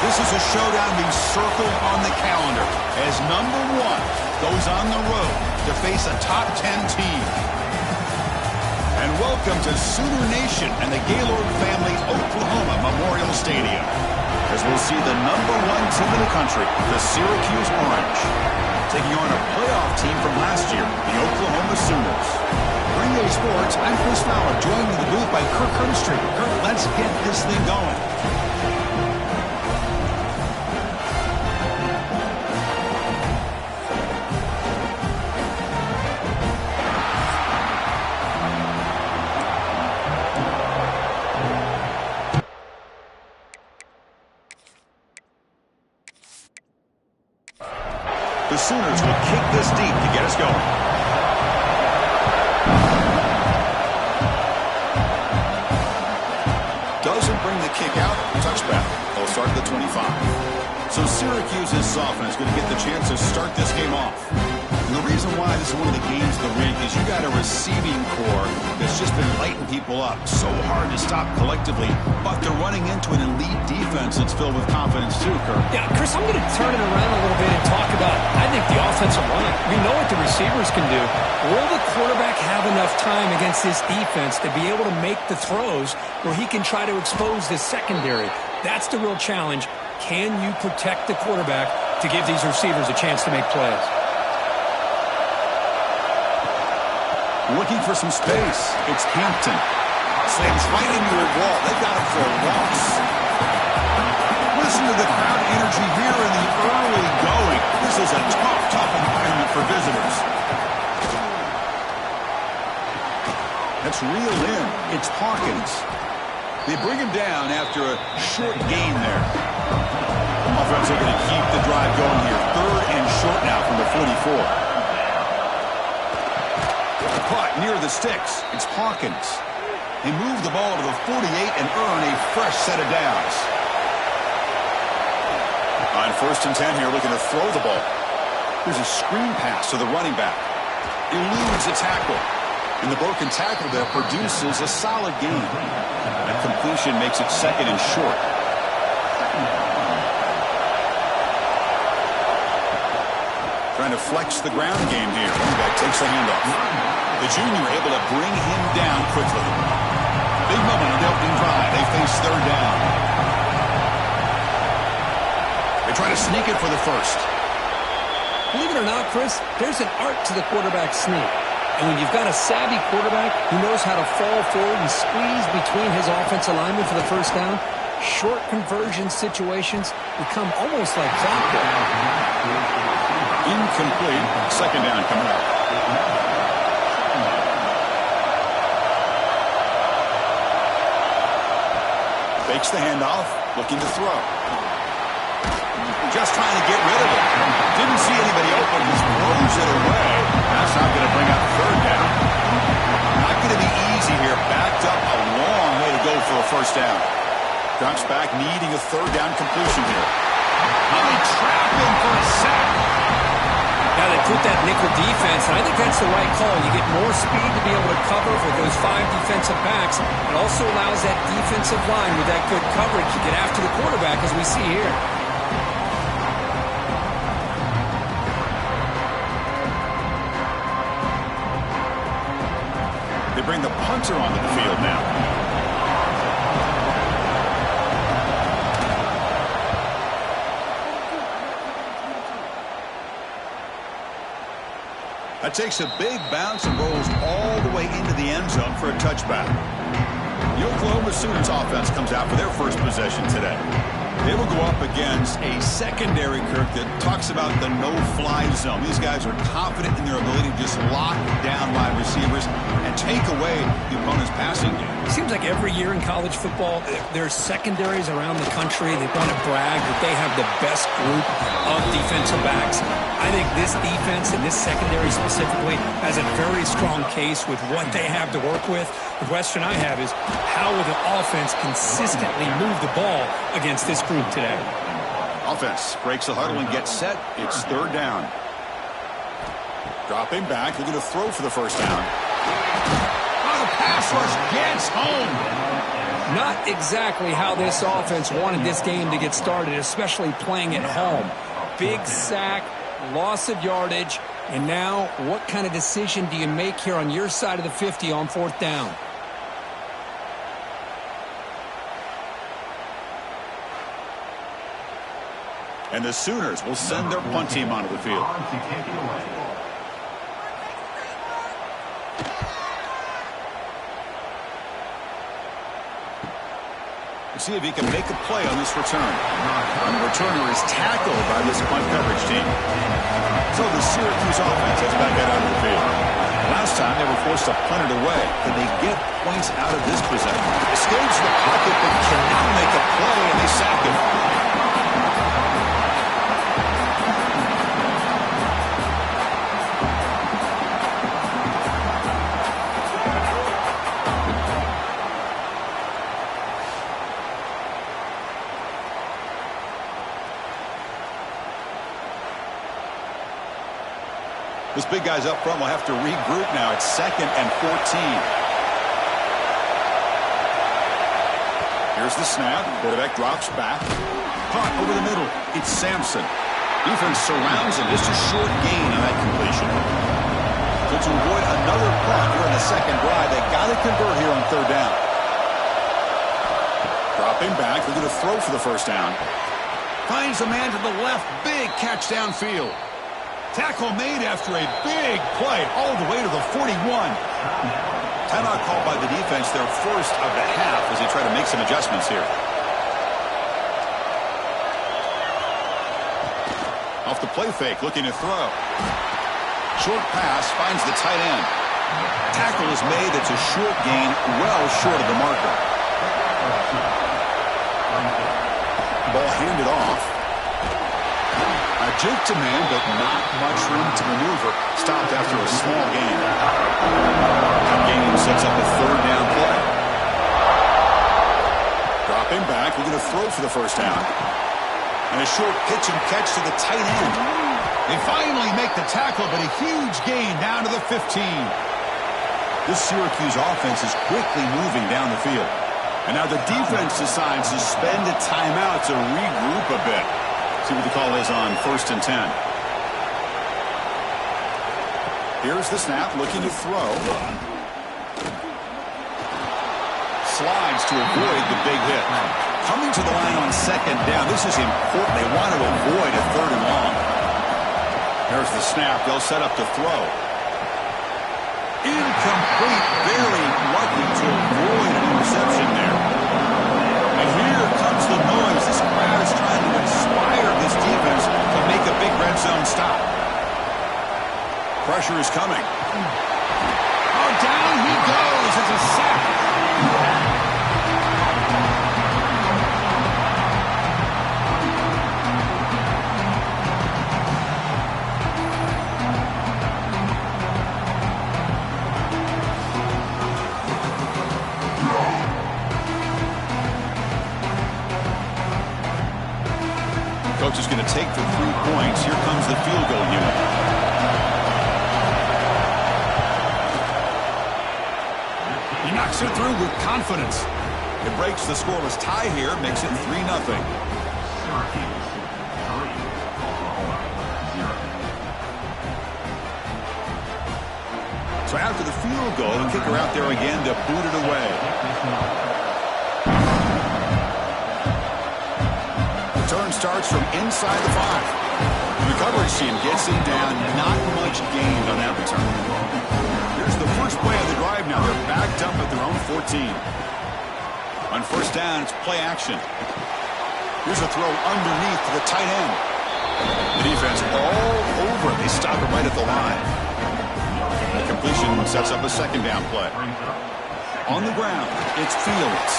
This is a showdown being circled on the calendar as number 1 goes on the road to face a top 10 team. And welcome to Sooner Nation and the Gaylord Family Oklahoma Memorial Stadium, as we'll see the number 1 team in the country, the Syracuse Orange, taking on a playoff team from last year, the Oklahoma Sooners. Green Day Sports, I'm Chris Fowler, joined in the booth by Kirk Herbstreit. Kirk, let's get this thing going. The Sooners will kick this deep to get us going. Doesn't bring the kick out. Touchback. They'll start at the 25. So Syracuse's offense going to get the chance to start this game off. And the reason why this is one of the games of the rink is you got a receiving core that's just been lighting people up. So hard to stop collectively, but they're running into an elite defense that's filled with confidence too, Kirk. Yeah, Chris, I'm going to turn it around a little bit and talk about, I think, the offensive line. We know what the receivers can do. Will the quarterback have enough time against this defense to be able to make the throws where he can try to expose the secondary? That's the real challenge. Can you protect the quarterback to give these receivers a chance to make plays? Looking for some space. It's Hampton. Slams right into a wall. They've got him for a loss. Listen to the crowd energy here in the early going. This is a tough environment for visitors. Let's reel in. It's Hawkins. They bring him down after a short gain there. Offense are going to keep the drive going here. 3rd and short now from the 44. Caught near the sticks. It's Hawkins. They move the ball to the 48 and earn a fresh set of downs. On 1st and 10 here, looking to throw the ball. There's a screen pass to the running back. Eludes a tackle. And the broken tackle there produces a solid gain. That completion makes it 2nd and short. Trying to flex the ground game here. Running back takes the handoff. The junior able to bring him down quickly. Big moment on the opening drive. They face 3rd down. They try to sneak it for the first. Believe it or not, Chris, there's an art to the quarterback sneak. And when you've got a savvy quarterback who knows how to fall forward and squeeze between his offensive linemen for the first down, short conversion situations become almost like clockwork. Incomplete. 2nd down coming up. Fakes the handoff, looking to throw. Just trying to get rid of it. Didn't see anybody open, just throws it away. That's not going to bring up 3rd down. Not going to be easy here. Backed up a long way to go for a first down. Drops back, needing a 3rd down completion here. They trap him for a sack. Now they put that nickel defense, and I think that's the right call. You get more speed to be able to cover for those 5 defensive backs. It also allows that defensive line with that good coverage to get after the quarterback, as we see here. They bring the punter onto the field now. That takes a big bounce and rolls all the way into the end zone for a touchback. The Oklahoma Sooners offense comes out for their first possession today. They will go up against a secondary, Kirk, that talks about the no-fly zone. These guys are confident in their ability to just lock down wide receivers and take away the opponent's passing game. It seems like every year in college football, there's secondaries around the country that want to brag that they have the best group of defensive backs. I think this defense and this secondary specifically has a very strong case with what they have to work with. The question I have is, how will the offense consistently move the ball against this group today? Offense breaks the huddle and gets set. It's 3rd down. Dropping back, looking to throw for the first down. Oh, the pass rush gets home. Not exactly how this offense wanted this game to get started, especially playing at home. Big sack, loss of yardage, and now what kind of decision do you make here on your side of the 50 on 4th down? And the Sooners will send their punt team onto the field. Let's see if he can make a play on this return. And the returner is tackled by this punt coverage team. So the Syracuse offense heads back out onto the field. Last time they were forced to punt it away. Can they get points out of this possession? Escapes the pocket but cannot make a play, and they sack him. This big guy's up front will have to regroup now. It's 2nd and 14. Here's the snap. Quarterback drops back. Caught over the middle. It's Sampson. Defense surrounds him. Just a short gain on that completion. So to avoid another punt here in the second drive, they got to convert here on 3rd down. Dropping back. They're going to throw for the 1st down. Finds a man to the left. Big catch downfield. Tackle made after a big play all the way to the 41. Timeout called by the defense, their first of the half, as they try to make some adjustments here. Off the play fake, looking to throw. Short pass finds the tight end. Tackle is made. It's a short gain, well short of the marker. Ball handed off. A juke to man, but not much room to maneuver. Stopped after a small gain. That gain sets up a 3rd down play. Dropping back, we're going to throw for the 1st down. And a short pitch and catch to the tight end. They finally make the tackle, but a huge gain down to the 15. This Syracuse offense is quickly moving down the field. And now the defense decides to spend a timeout to regroup a bit. See what the call is on 1st and 10. Here's the snap, looking to throw. Slides to avoid the big hit. Coming to the line on 2nd down. This is important. They want to avoid a 3rd and long. There's the snap. They'll set up to throw. Incomplete. Very lucky to avoid an interception there. And here comes the noise. This crowd is trying to inspire this defense to make a big red zone stop. Pressure is coming. Oh, down he goes. It's a sack. Coach is going to take the 3 points. Here comes the field goal unit. He knocks it through with confidence. It breaks the scoreless tie here, makes it 3-0. So after the field goal, the kicker out there again to boot it away. Turn starts from inside the 5. The coverage team gets him down. Not much gained on that return. Here's the first play of the drive now. They're backed up at their own 14. On 1st down, it's play action. Here's a throw underneath to the tight end. The defense all over. They stop it right at the line. The completion sets up a 2nd down play. On the ground, it's Fields.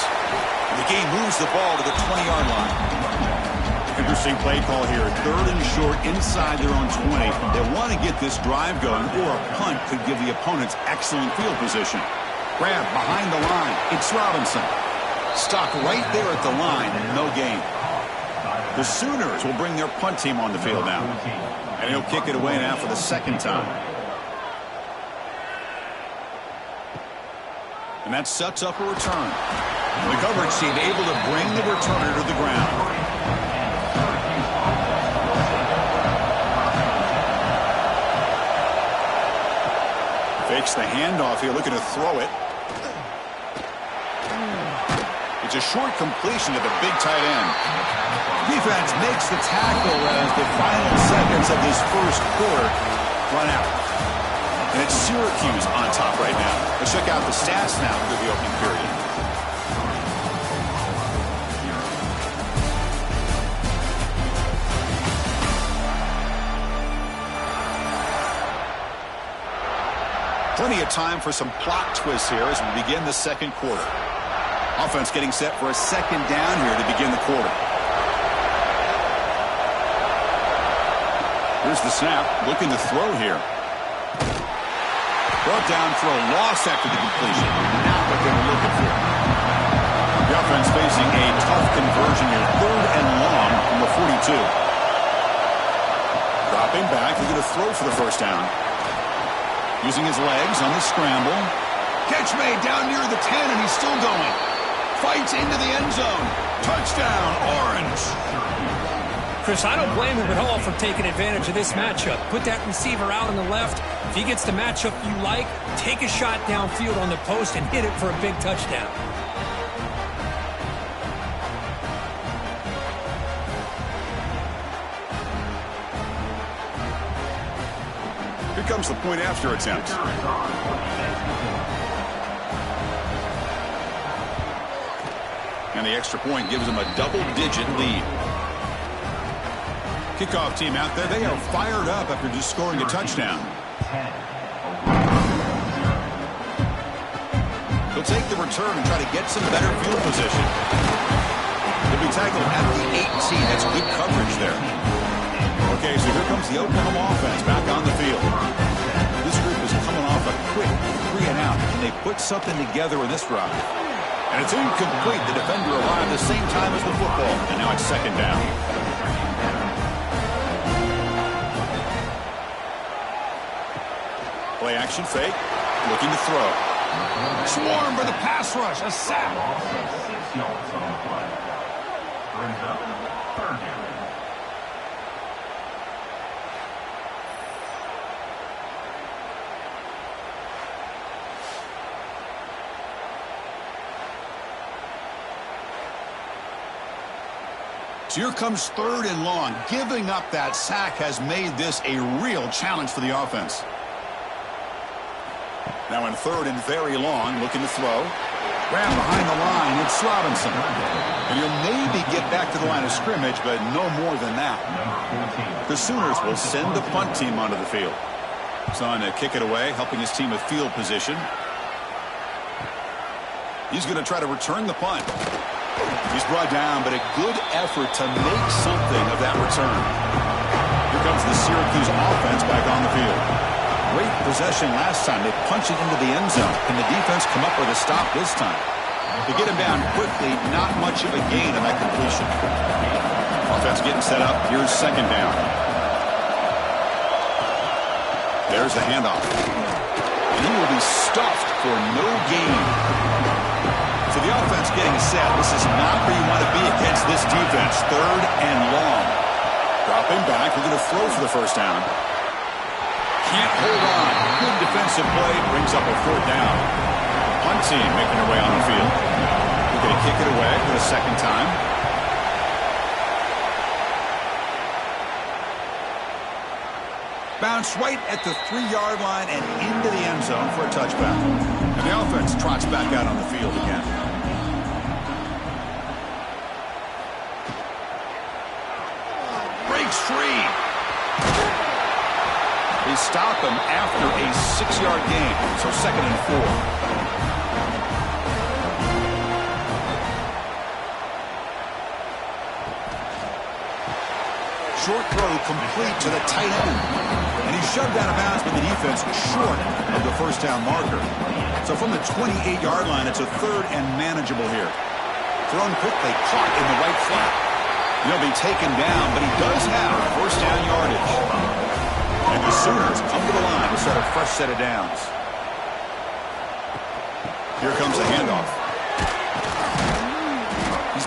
The game moves the ball to the 20-yard line. Interesting play call here. 3rd and short inside their own 20. They want to get this drive going, or a punt could give the opponents excellent field position. Grab behind the line. It's Robinson. Stopped right there at the line. No gain. The Sooners will bring their punt team on the field now. And he'll kick it away now for the 2nd time. And that sets up a return. The coverage team able to bring the returner to the ground. Fakes the handoff here, looking to throw it. It's a short completion to the big tight end. Defense makes the tackle as the final seconds of this first quarter run out. And it's Syracuse on top right now. Let's check out the stats now through the opening period. Plenty of time for some plot twists here as we begin the second quarter. Offense getting set for a second down here to begin the quarter. Here's the snap, looking to throw here. Brought down for a loss after the completion. Now what they were looking for. The offense facing a tough conversion here. 3rd and long from the 42. Dropping back, looking to throw for the first down. Using his legs on the scramble. Catch made down near the 10, and he's still going. Fights into the end zone. Touchdown, Orange. Chris, I don't blame him at all for taking advantage of this matchup. Put that receiver out on the left. If he gets the matchup you like, take a shot downfield on the post and hit it for a big touchdown. Here comes the point after attempt. And the extra point gives them a double-digit lead. Kickoff team out there, they are fired up after just scoring a touchdown. They'll take the return and try to get some better field position. They'll be tackled at the 18. That's good coverage there. Okay, so here comes the Oklahoma offense back on the field. This group is coming off a quick 3 and out, and they put something together in this drive. And it's incomplete. The defender arrived the same time as the football, and now it's second down. Play action fake, looking to throw. Swarm for the pass rush, a sack. Brings up 3rd down. So here comes 3rd and long. Giving up that sack has made this a real challenge for the offense. Now in 3rd and very long, looking to throw. Ran behind the line, it's Robinson. And he'll maybe get back to the line of scrimmage, but no more than that. The Sooners will send the punt team onto the field. He's on to kick it away, helping his team with field position. He's going to try to return the punt. He's brought down, but a good effort to make something of that return. Here comes the Syracuse offense back on the field. Great possession last time. They punch it into the end zone. Can the defense come up with a stop this time? To get him down quickly, not much of a gain on that completion. Offense getting set up. Here's second down. There's the handoff. And he will be stuffed for no gain. So the offense getting set. This is not where you want to be against this defense. 3rd and long. Dropping back. We're going to throw for the first down. Can't hold on. Good defensive play. Brings up a 4th down. Punt team making their way on the field. We're going to kick it away for the second time. Bounce right at the 3-yard line and into the end zone for a touchback. And the offense trots back out on the field again. Breaks free. They stop him after a 6-yard gain, so 2nd and 4. Short throw complete to the tight end. And he's shoved out of bounds by the defense short of the first down marker. So from the 28-yard line, it's a 3rd and manageable here. Thrown quickly, caught in the right flat. He'll be taken down, but he does have first down yardage. And the Sooners come to the line to start a fresh set of downs. Here comes the handoff.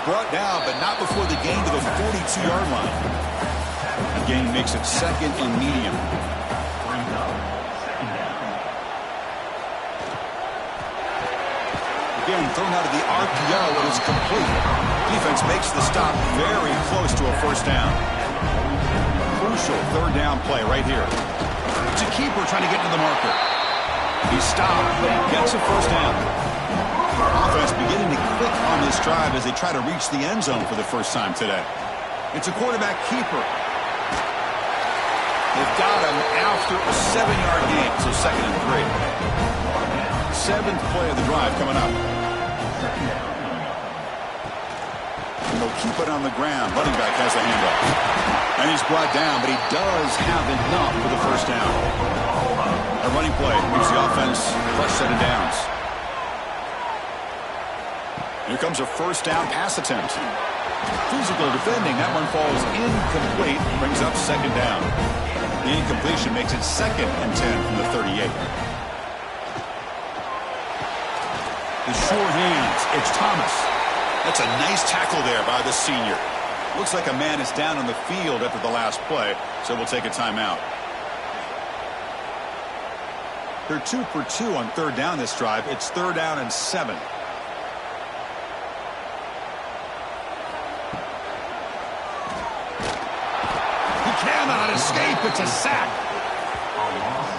brought down, but not before the gain to the 42-yard line. The gain makes it second and medium. Again, thrown out of the RPO, it is complete. Defense makes the stop very close to a first down. Crucial third down play right here. It's a keeper trying to get to the marker. He stopped, but he gets a first down. Offense beginning to click on this drive as they try to reach the end zone for the first time today. It's a quarterback keeper. They've got him after a 7-yard gain, so second and 3. Seventh play of the drive coming up. And they'll keep it on the ground. Running back has a handoff. And he's brought down, but he does have enough for the first down. A running play gives the offense fresh set of downs. Here comes a first down pass attempt. Physical defending. That one falls incomplete. Brings up second down. The incompletion makes it second and 10 from the 38. The short hands. It's Thomas. That's a nice tackle there by the senior. Looks like a man is down on the field after the last play, so we'll take a timeout. They're 2 for 2 on third down this drive. It's third down and 7. He cannot escape. It's a sack.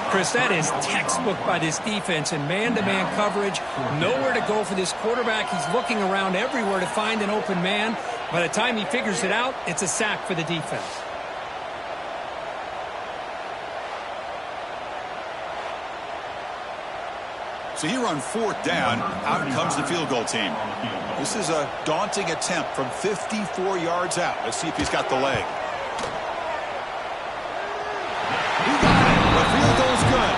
Chris, that is textbook by this defense in man-to-man coverage. Nowhere to go for this quarterback. He's looking around everywhere to find an open man. By the time he figures it out, it's a sack for the defense. So here on fourth down, out comes the field goal team. This is a daunting attempt from 54 yards out. Let's see if he's got the leg. He got it. The field goal's good.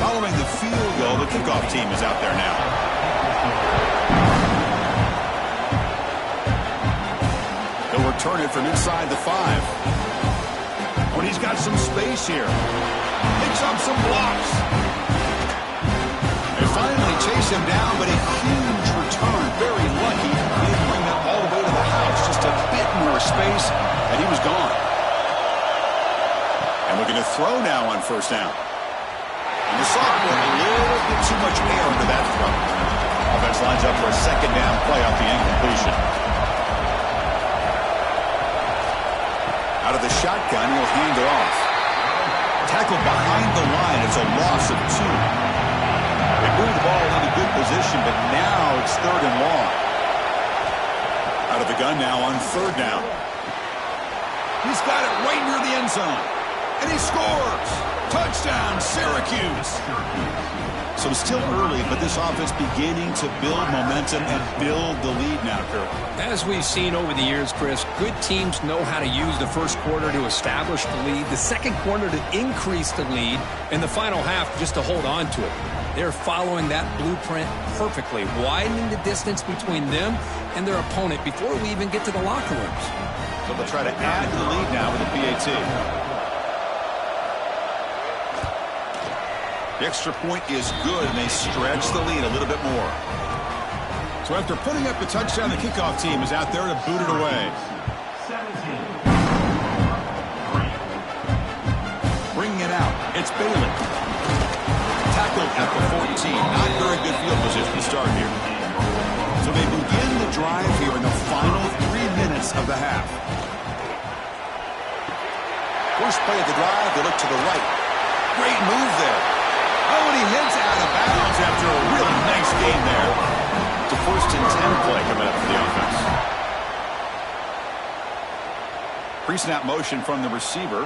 Following the field goal, the kickoff team is out there now. They'll return it from inside the 5. When he's got some space here. Picks up some blocks. They finally chase him down, but a huge return. Very lucky. He didn't bring that all the way to the house. Just a bit more space, and he was gone. And looking to throw now on first down. And the sophomore, a little bit too much air into that throw. Offense lines up for a second down play off the incompletion. Out of the shotgun, he'll hand it off. Tackled behind the line. It's a loss of 2. They moved the ball into good position, but now it's third and long. Out of the gun now on third down. He's got it right near the end zone. And he scores! Touchdown, Syracuse! So still early, but this offense beginning to build momentum and build the lead now, Kirk. As we've seen over the years, Chris, good teams know how to use the first quarter to establish the lead, the second quarter to increase the lead, and the final half just to hold on to it. They're following that blueprint perfectly, widening the distance between them and their opponent before we even get to the locker rooms. So they'll try to add to the lead now with a PAT. The extra point is good, and they stretch the lead a little bit more. So after putting up the touchdown, the kickoff team is out there to boot it away. Bringing it out, it's Bailey. Tackled at the 14. Not very good field position to start here. So they begin the drive here in the final 3 minutes of the half. First play of the drive, they look to the right. Great move there. Oh, and he hits out of bounds after a really nice game there. It's a first and 10 play coming up for the offense. Pre-snap motion from the receiver.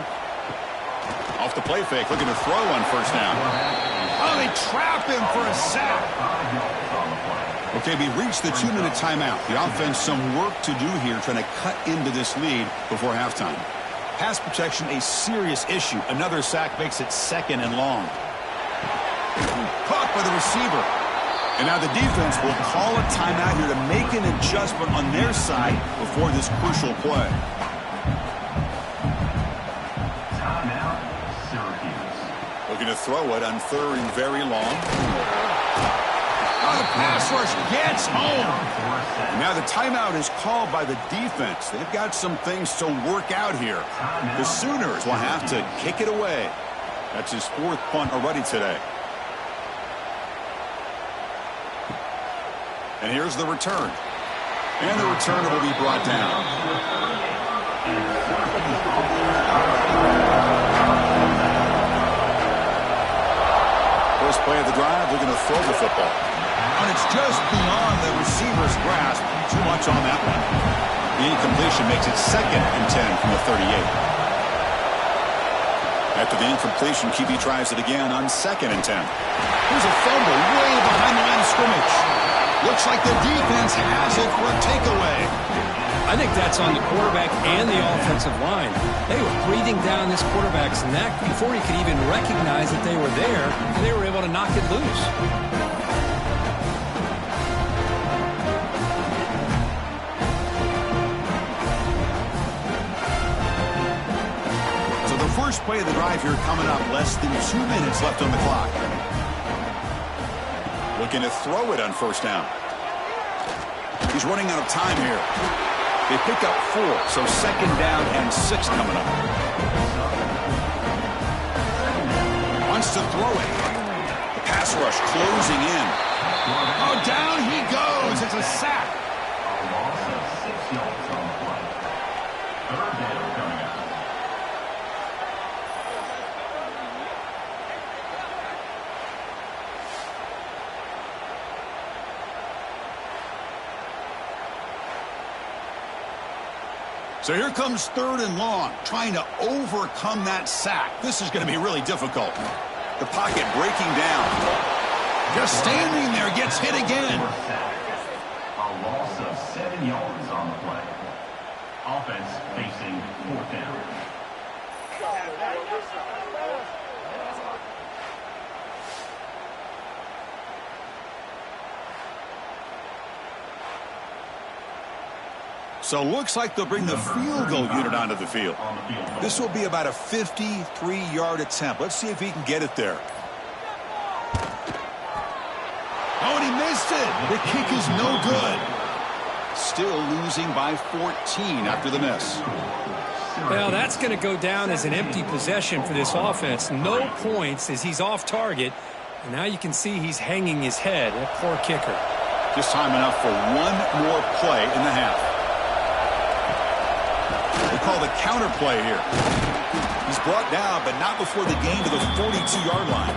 Off the play fake, looking to throw on first down. Oh, they trap him for a sack. Okay, we reached the 2-minute timeout. The offense some work to do here trying to cut into this lead before halftime. Pass protection, a serious issue. Another sack makes it second and long. Caught by the receiver. And now the defense will call a timeout here to make an adjustment on their side before this crucial play. Looking to throw it on 3rd and very long. Oh, the pass rush gets home. And now the timeout is called by the defense. They've got some things to work out here. The Sooners will have to kick it away. That's his 4th punt already today. And here's the return. And the returner will be brought down. First play of the drive, they're going to throw the football. And it's just beyond the receiver's grasp. Too much on that one. The incompletion makes it 2nd and 10 from the 38. After the incompletion, QB tries it again on 2nd and 10. Here's a fumble way behind the line of scrimmage. Looks like the defense has it for a takeaway. I think that's on the quarterback and the offensive line. They were breathing down this quarterback's neck before he could even recognize that they were there, and they were able to knock it loose. So the first play of the drive here coming up, less than 2 minutes left on the clock. Looking to throw it on 1st down. He's running out of time here. They pick up 4, so 2nd down and 6 coming up. Wants to throw it. The pass rush closing in. Oh, down he goes. It's a sack. A loss of 6 yards on the play. 3rd down coming up. So here comes 3rd and long, trying to overcome that sack. This is going to be really difficult. The pocket breaking down. Just standing there, gets hit again. A loss of 7 yards on the play. Offense facing 4th down. So looks like they'll bring the field goal unit onto the field. This will be about a 53-yard attempt. Let's see if he can get it there. Oh, and he missed it. The kick is no good. Still losing by 14 after the miss. Well, that's going to go down as an empty possession for this offense. No points as he's off target. And now you can see he's hanging his head. That poor kicker. Just time enough for one more play in the half. They call the counter play here. He's brought down, but not before the gain to the 42-yard line.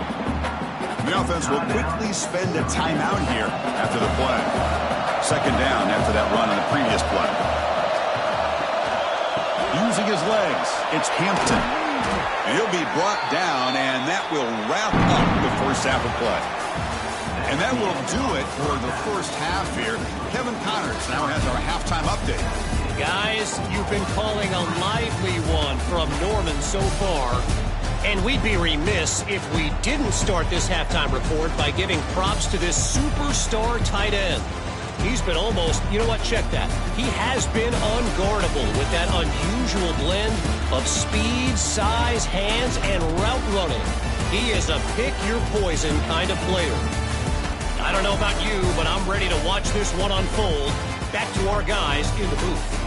The offense will quickly spend a timeout here after the play. 2nd down after that run on the previous play. Using his legs, it's Hampton. And he'll be brought down, and that will wrap up the first half of play. And that will do it for the first half here. Kevin Connors now has our halftime update. Guys, you've been calling a lively one from Norman so far. And we'd be remiss if we didn't start this halftime report by giving props to this superstar tight end. He's been almost, you know what, check that. He has been unguardable with that unusual blend of speed, size, hands, and route running. He is a pick-your-poison kind of player. I don't know about you, but I'm ready to watch this one unfold. Back to our guys in the booth.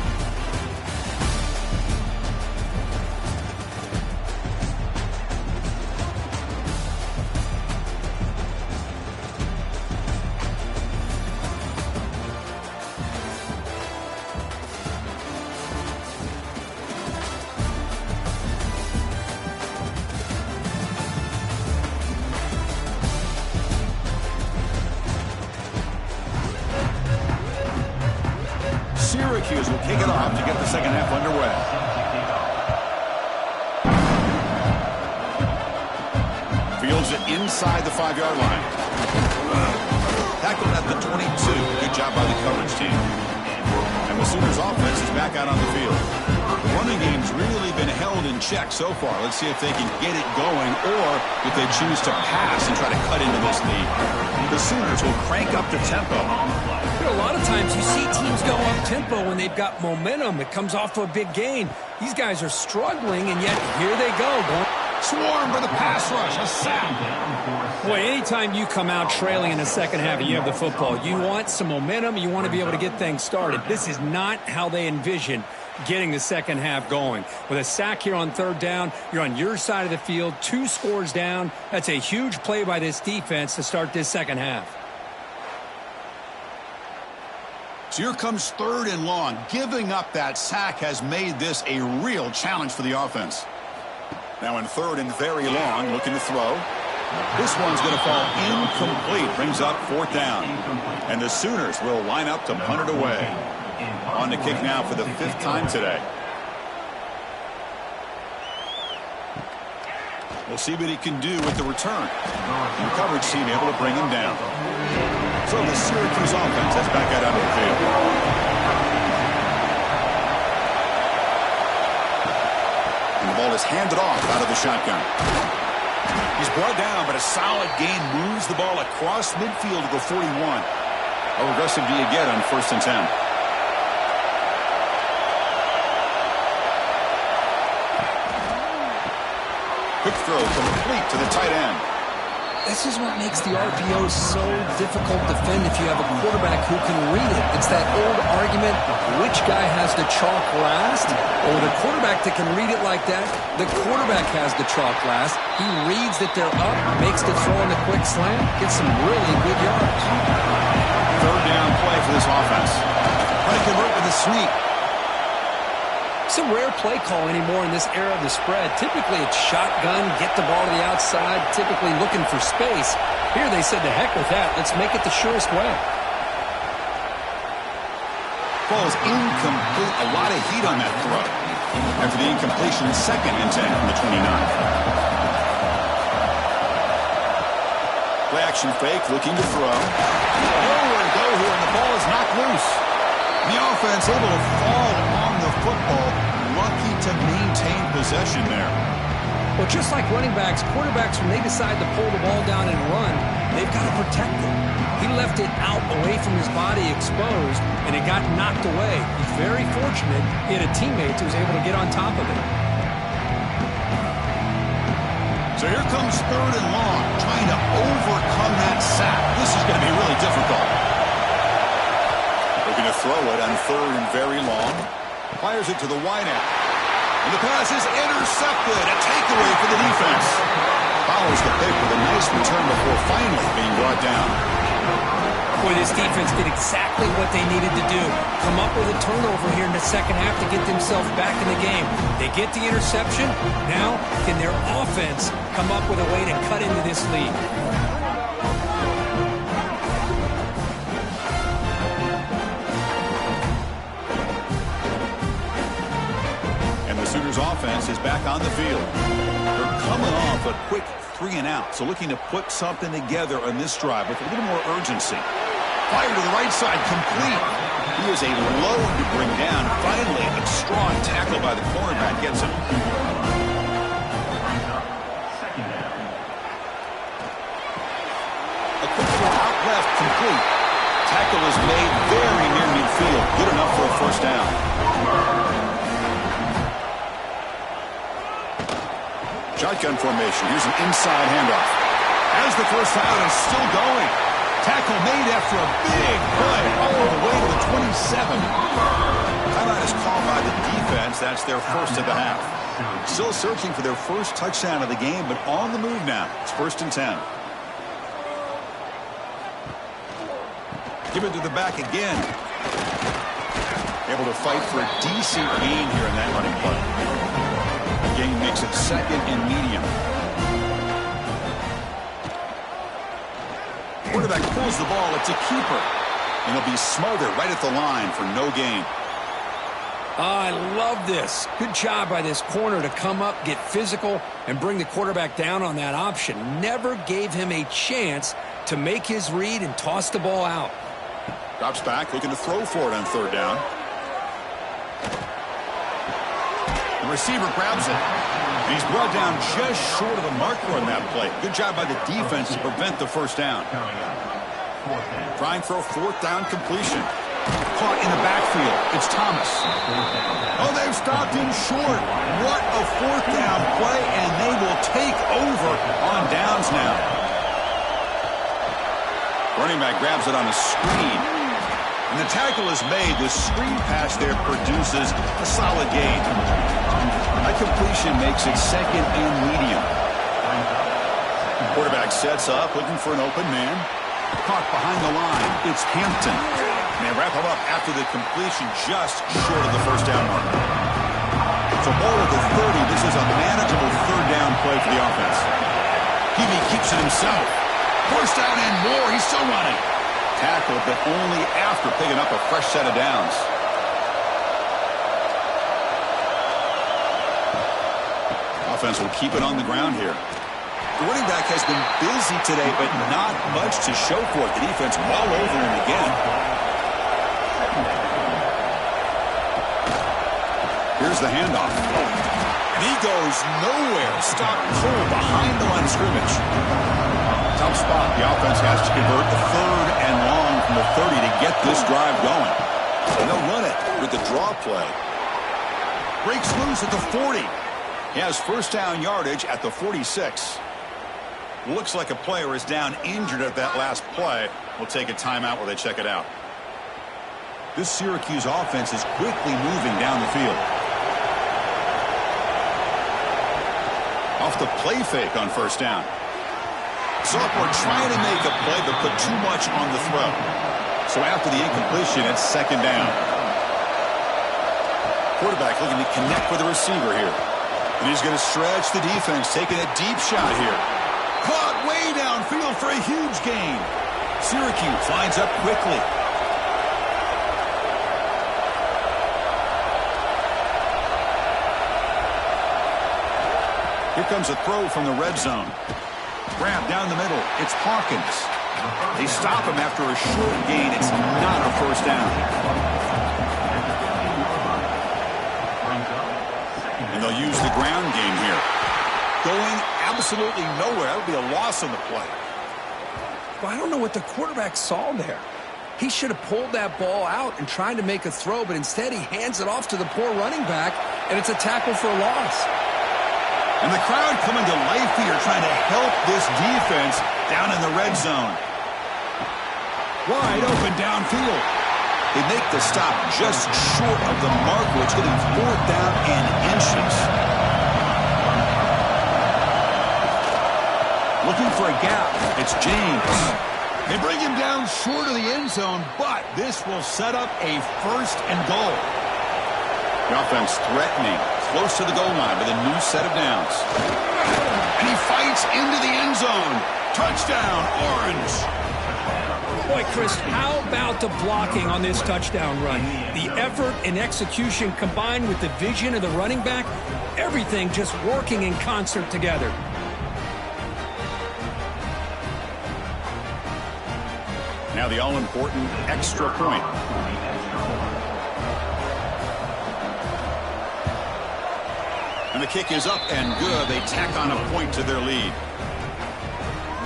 Cuse will kick it off to get the second half underway. Fields it inside the 5-yard line. Tackled at the 22. Good job by the coverage team. And the Sooners offense is back out on the field. The running game's really been held in check so far. Let's see if they can get it going or if they choose to pass and try to cut into this lead. The Sooners will crank up the tempo. A lot of times you see teams go up tempo when they've got momentum. It comes off to a big gain. These guys are struggling, and yet here they go. swarmed by the pass rush. A sack. Boy, anytime you come out trailing in the second half and you have the football, you want some momentum. You want to be able to get things started. This is not how they envision getting the second half going. With a sack here on third down, you're on your side of the field, 2 scores down. That's a huge play by this defense to start this second half. So here comes 3rd and long. Giving up that sack has made this a real challenge for the offense. Now in 3rd and very long, looking to throw. This one's going to fall incomplete. Brings up 4th down. And the Sooners will line up to punt it away. On the kick now for the 5th time today. We'll see what he can do with the return. The coverage team able to bring him down. So the Syracuse offense has back out onto the field. And the ball is handed off out of the shotgun. He's brought down, but a solid gain moves the ball across midfield to the 41. How aggressive do you get on 1st and 10? Quick throw complete to the tight end. This is what makes the RPO so difficult to defend if you have a quarterback who can read it. It's that old argument, which guy has the chalk last? Or the quarterback that can read it like that, the quarterback has the chalk last. He reads that they're up, makes the throw in the quick slant, gets some really good yards. 3rd down play for this offense. Trying to convert with a sweep. Some rare play call anymore in this era of the spread. Typically it's shotgun, get the ball to the outside, typically looking for space. Here they said, to heck with that. Let's make it the surest way. Ball is incomplete. A lot of heat on that throw. After the incompletion, 2nd and 10 from the 29. Play action fake, looking to throw. Nowhere to go here, and the ball is knocked loose. The offense able to fall on the football. Lucky to maintain possession there. Well, just like running backs, quarterbacks, when they decide to pull the ball down and run, they've got to protect it. He left it out away from his body exposed, and it got knocked away. He's very fortunate he had a teammate who was able to get on top of it. So here comes 3rd and long, trying to overcome that sack. This is going to be really difficult. Looking to throw it on 3rd and very long. Fires it to the wideout. And the pass is intercepted. A takeaway for the defense. Follows the pick with a nice return before finally being brought down. Boy, this defense did exactly what they needed to do. Come up with a turnover here in the second half to get themselves back in the game. They get the interception. Now, can their offense come up with a way to cut into this lead? And the Sooners offense is back on the field. They're coming off a quick 3 and out, so looking to put something together on this drive with a little more urgency. Fire to the right side, complete. He is a load to bring down. Finally, a strong tackle by the cornerback gets him. A quick throw out left, complete. Tackle is made very near midfield. Good enough for a 1st down. Shotgun formation. Here's an inside handoff. As the 1st down is still going. Tackle made after a big play all the way to the 27. Timeout is called by the defense. That's their 1st of the half. Still searching for their 1st touchdown of the game, but on the move now. It's 1st and 10. Give it to the back again. Able to fight for a decent gain here in that running play. The gain makes it 2nd and medium. Quarterback pulls the ball. It's a keeper. And he'll be smothered right at the line for no gain. I love this. Good job by this corner to come up, get physical, and bring the quarterback down on that option. Never gave him a chance to make his read and toss the ball out. Drops back, looking to throw for it on 3rd down. The receiver grabs it. And he's brought down just short of the marker on that play. Good job by the defense to prevent the 1st down. Trying for a 4th down completion. Caught in the backfield. It's Thomas. Oh, they've stopped him short. What a fourth down play, and they will take over on downs now. Running back grabs it on a screen. And the tackle is made. The screen pass there produces a solid gain. That completion makes it second and medium. Quarterback sets up, looking for an open man. Caught behind the line. It's Hampton. And they wrap him up after the completion just short of the first down mark. So ball at the 30. This is a manageable third down play for the offense. Heavey keeps it himself. First down and more. He's still running. Tackled, but only after picking up a fresh set of downs. Offense will keep it on the ground here. The running back has been busy today, but not much to show for it. The defense all over him again. Here's the handoff. And he goes nowhere. Stopped cold behind the line of scrimmage. Tough spot. The offense has to convert the third and long from the 30 to get this drive going. And they'll run it with the draw play. Breaks loose at the 40. He has first down yardage at the 46. Looks like a player is down injured at that last play. We'll take a timeout while they check it out. This Syracuse offense is quickly moving down the field. Off the play fake on first down. Sophomore trying to make a play but put too much on the throw. So after the incompletion, it's second down. Quarterback looking to connect with the receiver here. And he's going to stretch the defense, taking a deep shot here. Caught way downfield for a huge gain. Syracuse lines up quickly. Here comes a throw from the red zone. Grab down the middle. It's Hawkins. They stop him after a short gain. It's not a first down. And they'll use the ground game here. Going absolutely nowhere. That would be a loss on the play. Well, I don't know what the quarterback saw there. He should have pulled that ball out and tried to make a throw, but instead he hands it off to the poor running back, and it's a tackle for a loss. And the crowd coming to life here, trying to help this defense down in the red zone. Wide open downfield. They make the stop just short of the marker. It's getting fourth down and inches. Looking for a gap. It's James. They bring him down short of the end zone, but this will set up a first and goal. The offense threatening, close to the goal line with a new set of downs. And he fights into the end zone. Touchdown, Orange. Boy, Chris, how about the blocking on this touchdown run? The effort and execution combined with the vision of the running back, everything just working in concert together. Now the all-important extra point. And the kick is up and good. They tack on a point to their lead.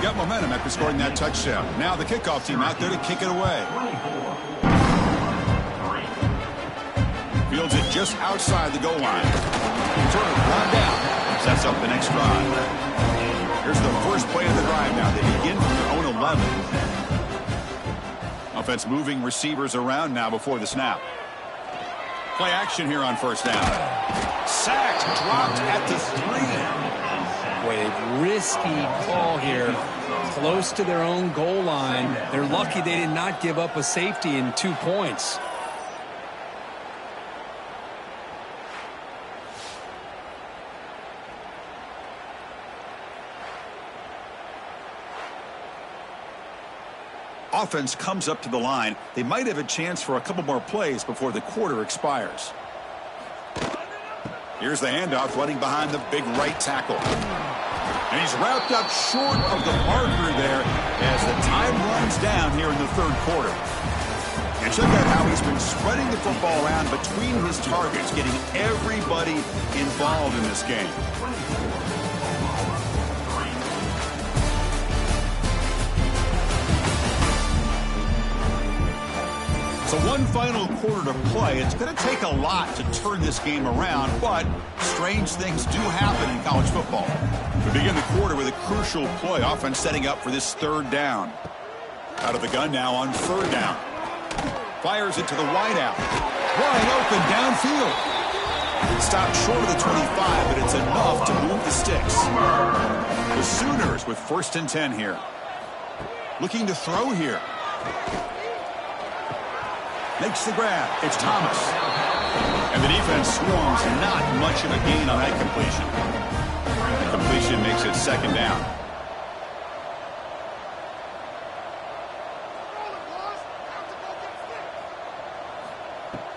Got momentum after scoring that touchdown. Now the kickoff team out there to kick it away. Fields it just outside the goal line. Sort of run down. Sets up the next drive. Here's the first play of the drive now. They begin from their own 11. Offense moving receivers around now before the snap. Play action here on first down. Sacked, dropped at the 3. Boy, a risky call here. Close to their own goal line. They're lucky they did not give up a safety in 2 points. Offense comes up to the line. They might have a chance for a couple more plays before the quarter expires. Here's the handoff, running behind the big right tackle. And he's wrapped up short of the marker there as the time runs down here in the third quarter. And check out how he's been spreading the football around between his targets, getting everybody involved in this game. So one final quarter to play. It's going to take a lot to turn this game around, but strange things do happen in college football. We begin the quarter with a crucial play. Offense setting up for this third down. Out of the gun now on third down. Fires it to the wideout. Wide open downfield. Stopped short of the 25, but it's enough to move the sticks. The Sooners with 1st and 10 here. Looking to throw here. Makes the grab. It's Thomas. And the defense swarms. Not much of a gain on that completion. The completion makes it 2nd down.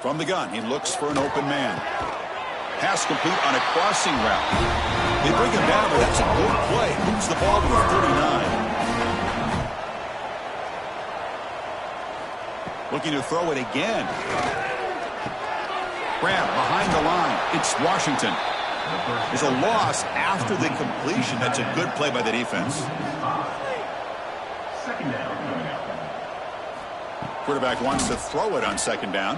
From the gun, he looks for an open man. Pass complete on a crossing route. They bring him down, but that's a good play. Moves the ball to the 39. Looking to throw it again. Grab behind the line. It's Washington. There's a loss after the completion. That's a good play by the defense. 2nd down coming up. Quarterback wants to throw it on 2nd down.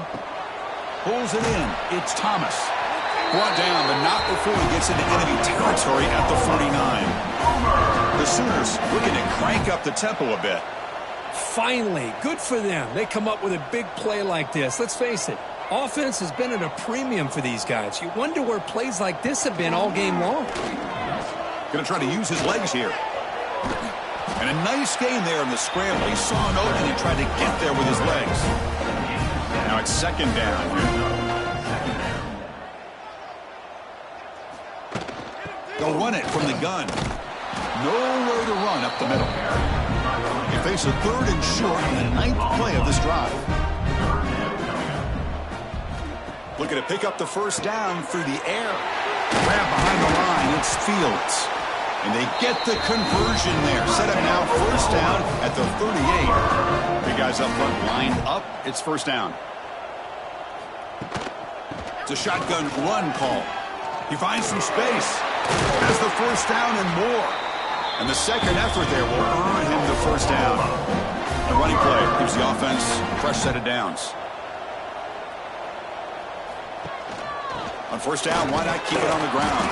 Pulls it in. It's Thomas. Brought down, but not before he gets into enemy territory at the 49. The Sooners looking to crank up the tempo a bit. Finally, good for them. They come up with a big play like this. Let's face it, offense has been at a premium for these guys. You wonder where plays like this have been all game long. Going to try to use his legs here. And a nice gain there in the scramble. He saw an opening and tried to get there with his legs. Now it's 2nd down. They'll run it from the gun. Nowhere to run up the middle. They face a 3rd and short on the 9th play of this drive. Looking to pick up the 1st down through the air. Grab behind the line. It's Fields. And they get the conversion there. Set up now 1st down at the 38. Big guys up front lined up. It's 1st down. It's a shotgun run call. He finds some space. Has the 1st down and more. And the 2nd effort there will earn him the 1st down. The running play gives the offense a fresh set of downs. On 1st down, why not keep it on the ground?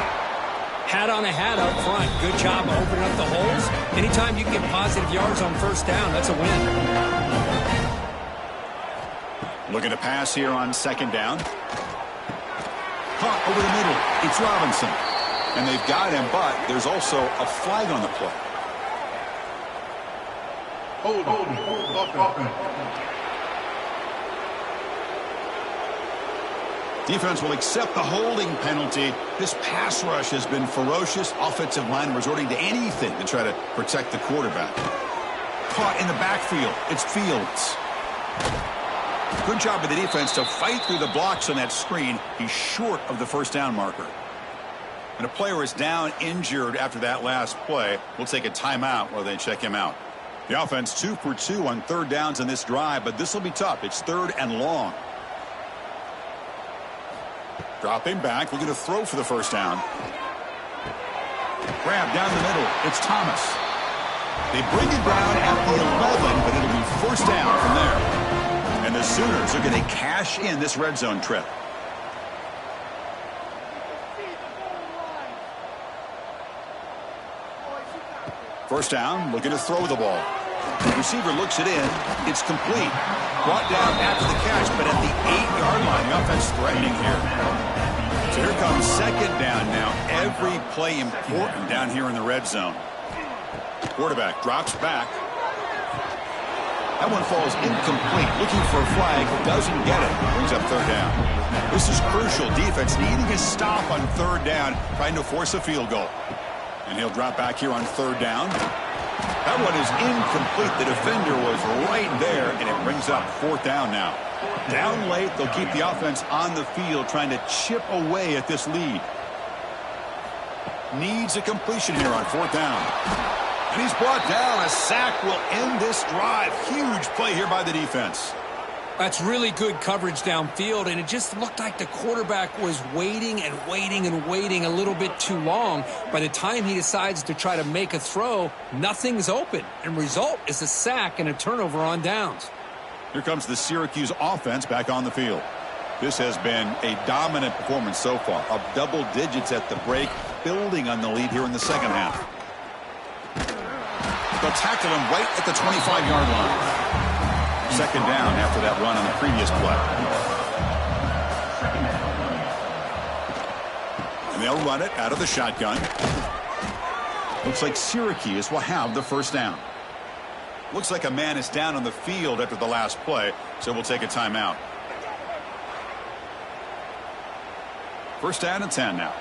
Hat on a hat up front. Good job opening up the holes. Anytime you can get positive yards on 1st down, that's a win. Looking to pass here on 2nd down. Caught over the middle. It's Robinson. And they've got him, but there's also a flag on the play. Hold on. Defense will accept the holding penalty. This pass rush has been ferocious. Offensive line resorting to anything to try to protect the quarterback. Caught in the backfield. It's Fields. Good job by the defense to fight through the blocks on that screen. He's short of the 1st down marker. And a player is down injured after that last play. We'll take a timeout while they check him out. The offense 2 for 2 on 3rd downs in this drive, but this will be tough. It's 3rd and long. Dropping back, looking to throw for the 1st down. Grab down the middle. It's Thomas. They bring it down at the 11, but it'll be 1st down from there. And the Sooners are going to cash in this red zone trip. First down, looking to throw the ball. The receiver looks it in. It's complete. Brought down after the catch, but at the 8-yard line, the offense threatening here. So here comes 2nd down now. Every play important down here in the red zone. Quarterback drops back. That one falls incomplete. Looking for a flag, doesn't get it. Brings up 3rd down. This is crucial. Defense needing a stop on 3rd down, trying to force a field goal. And he'll drop back here on 3rd down. That one is incomplete. The defender was right there, and it brings up 4th down now. Down late, they'll keep the offense on the field, trying to chip away at this lead. Needs a completion here on 4th down. And he's brought down. A sack will end this drive. Huge play here by the defense. That's really good coverage downfield, and it just looked like the quarterback was waiting and waiting and waiting a little bit too long. By the time he decides to try to make a throw, nothing's open, and result is a sack and a turnover on downs. Here comes the Syracuse offense back on the field. This has been a dominant performance so far, up double digits at the break, building on the lead here in the second half. They'll tackle him right at the 25-yard line. Second down after that run on the previous play. And they'll run it out of the shotgun. Looks like Syracuse will have the first down. Looks like a man is down on the field after the last play, so we'll take a timeout. First down and 10 now.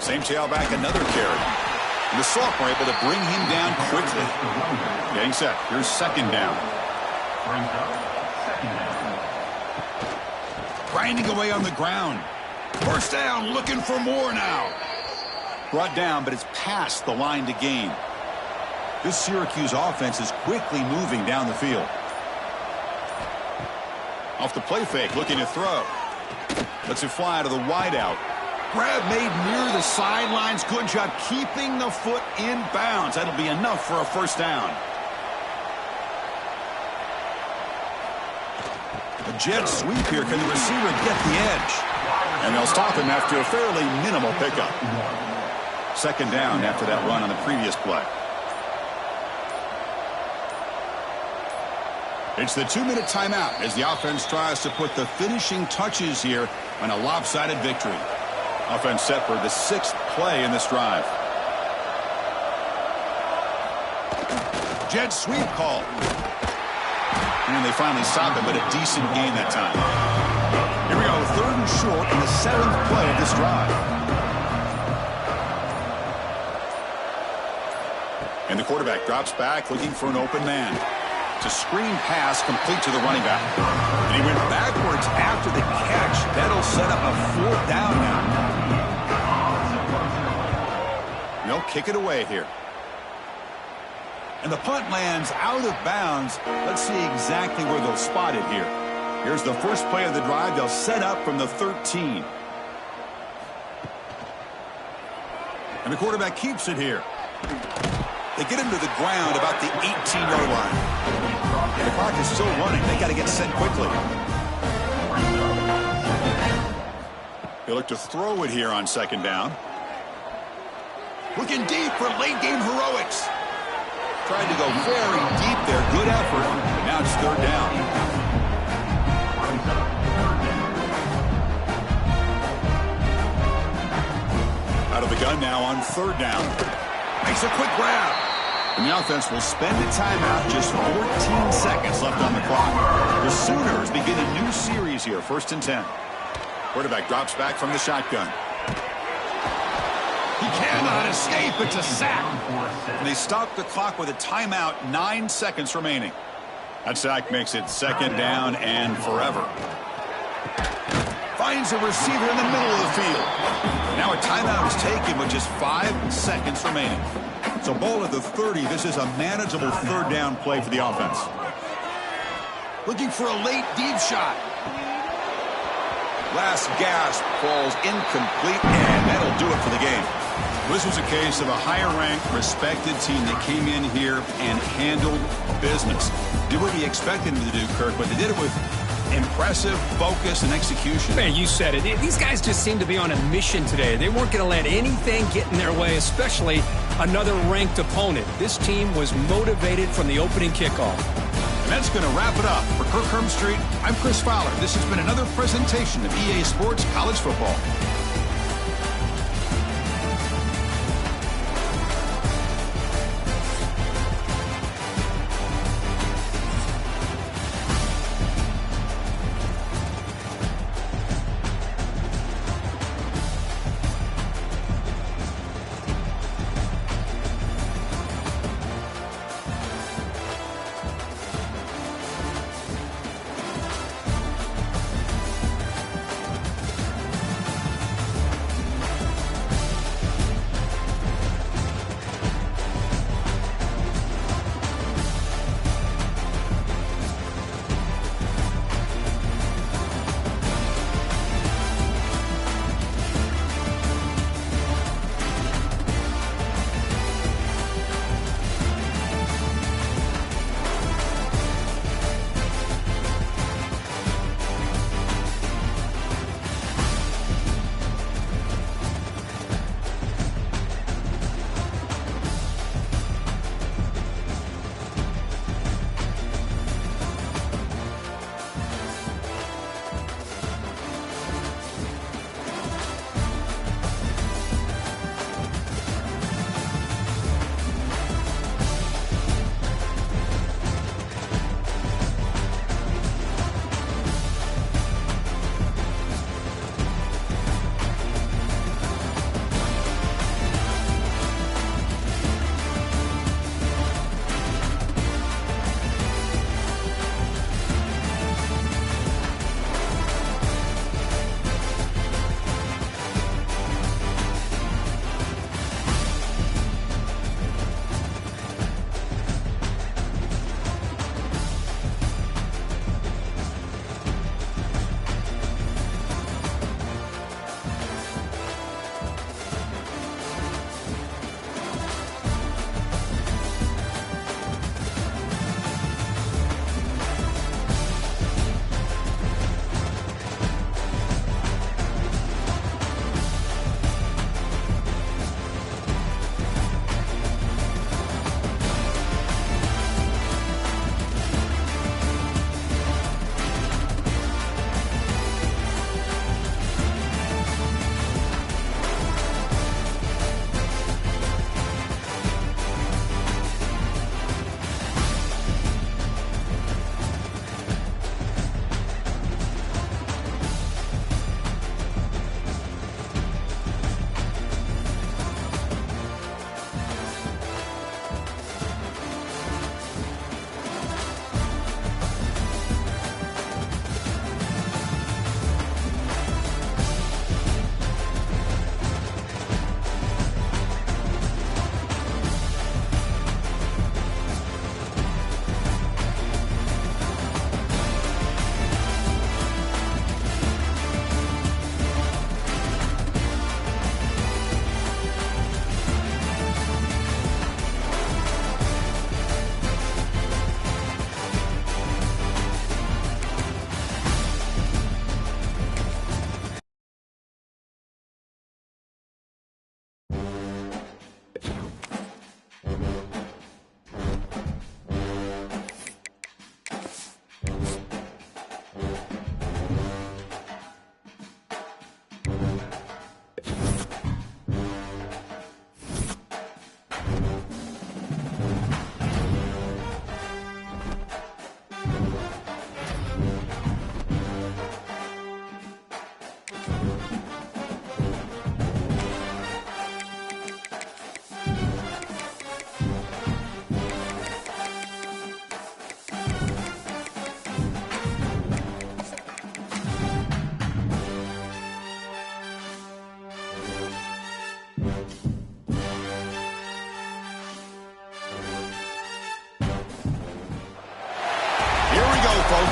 Same tailback, another carry. And the sophomore able to bring him down quickly. Getting set. Here's second down. Grinding away on the ground. First down, looking for more now. Brought down, but it's past the line to gain. This Syracuse offense is quickly moving down the field. Off the play fake, looking to throw. Lets it fly to the wideout. Grab made near the sidelines. Good job keeping the foot in bounds. That'll be enough for a first down. A jet sweep here. Can the receiver get the edge? And they'll stop him after a fairly minimal pickup. Second down after that run on the previous play. It's the 2-minute timeout as the offense tries to put the finishing touches here on a lopsided victory. Offense set for the 6th play in this drive. Jet sweep call. And they finally stopped it, but a decent gain that time. Here we go, 3rd and short in the 7th play of this drive. And the quarterback drops back looking for an open man. It's a screen pass complete to the running back. And he went backwards after the catch. That'll set up a 4th down now. They'll kick it away here. And the punt lands out of bounds. Let's see exactly where they'll spot it here. Here's the first play of the drive. They'll set up from the 13. And the quarterback keeps it here. They get him to the ground about the 18-yard line. The clock is still running. They got to get set quickly. They look to throw it here on second down. Looking deep for late-game heroics. Tried to go very deep there. Good effort. But now it's 3rd down. Out of the gun now on 3rd down. Makes a quick grab. And the offense will spend a timeout. Just 14 seconds left on the clock. The Sooners begin a new series here. 1st and 10. Quarterback drops back from the shotgun. He cannot escape. It's a sack. And they stop the clock with a timeout. 9 seconds remaining. That sack makes it 2nd down and forever. Finds a receiver in the middle of the field. Now a timeout is taken with just 5 seconds remaining. So ball at the 30. This is a manageable 3rd down play for the offense. Looking for a late deep shot. Last gasp falls incomplete, and that'll do it for the game. This was a case of a higher-ranked, respected team that came in here and handled business. Did what we expected them to do, Kirk, but they did it with impressive focus and execution. Man, you said it. These guys just seem to be on a mission today. They weren't going to let anything get in their way, especially another ranked opponent. This team was motivated from the opening kickoff. And that's going to wrap it up. For Kirk Hermstreet, I'm Chris Fowler. This has been another presentation of EA Sports College Football.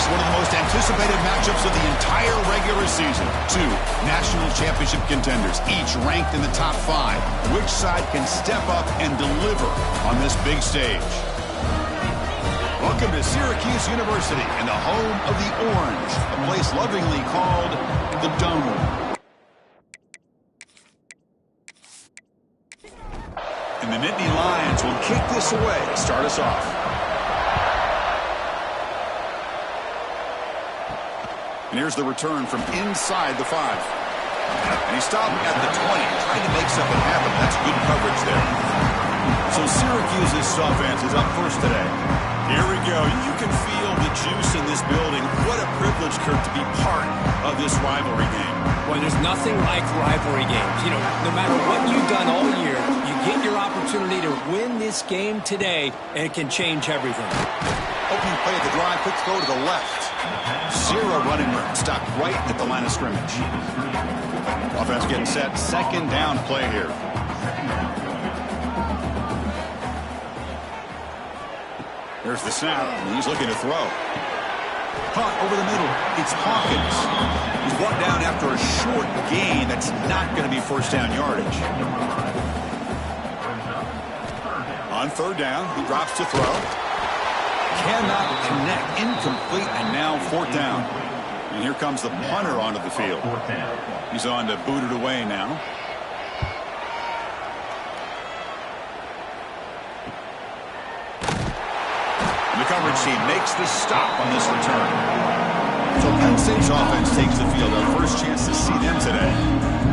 one of the most anticipated matchups of the entire regular season. Two national championship contenders, each ranked in the top 5. Which side can step up and deliver on this big stage? Welcome to Syracuse University and the home of the Orange, a place lovingly called the Dome. And the Nittany Lions will kick this away to start us off. And here's the return from inside the 5. And he stopped at the 20, trying to make something happen. That's good coverage there. So Syracuse's offense is up first today. Here we go. You can feel the juice in this building. What a privilege, Kurt, to be part of this rivalry game. Well, there's nothing like rivalry games. You know, no matter what you've done all year, you get your opportunity to win this game today, and it can change everything. Opening play at the drive, quick throw to the left. Zero running room, stopped right at the line of scrimmage. Offense getting set, second down play here. There's the snap, and he's looking to throw. Punt over the middle. It's Hawkins. He's brought down after a short gain. That's not going to be first down yardage. On third down, he drops to throw. Cannot connect, incomplete, and now fourth down. And here comes the punter onto the field. He's on to boot it away now. And the coverage team makes the stop on this return. So Penn State's offense takes the field. Our first chance to see them today.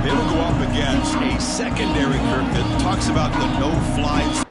They will go up against a secondary, Kirk, that talks about the no-fly